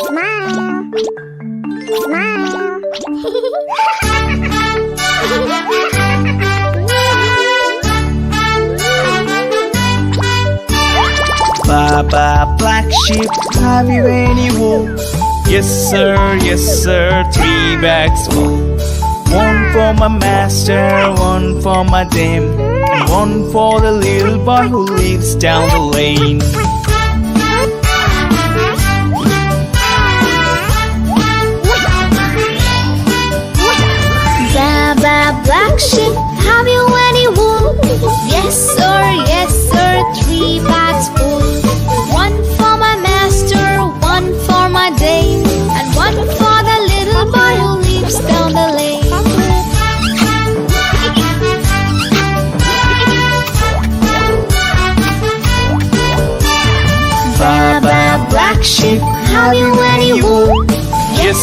Smile. Smile. Baba, black sheep, have you any wool? Yes sir, 3 bags full. One for my master, one for my dame, and one for the little boy who lives down the lane. Baba, black sheep, have you any wool? Yes sir, 3 bags full. One for my master, one for my dame, and one for the little boy who lives down the lane. Baba, black sheep, have you any wool? Yes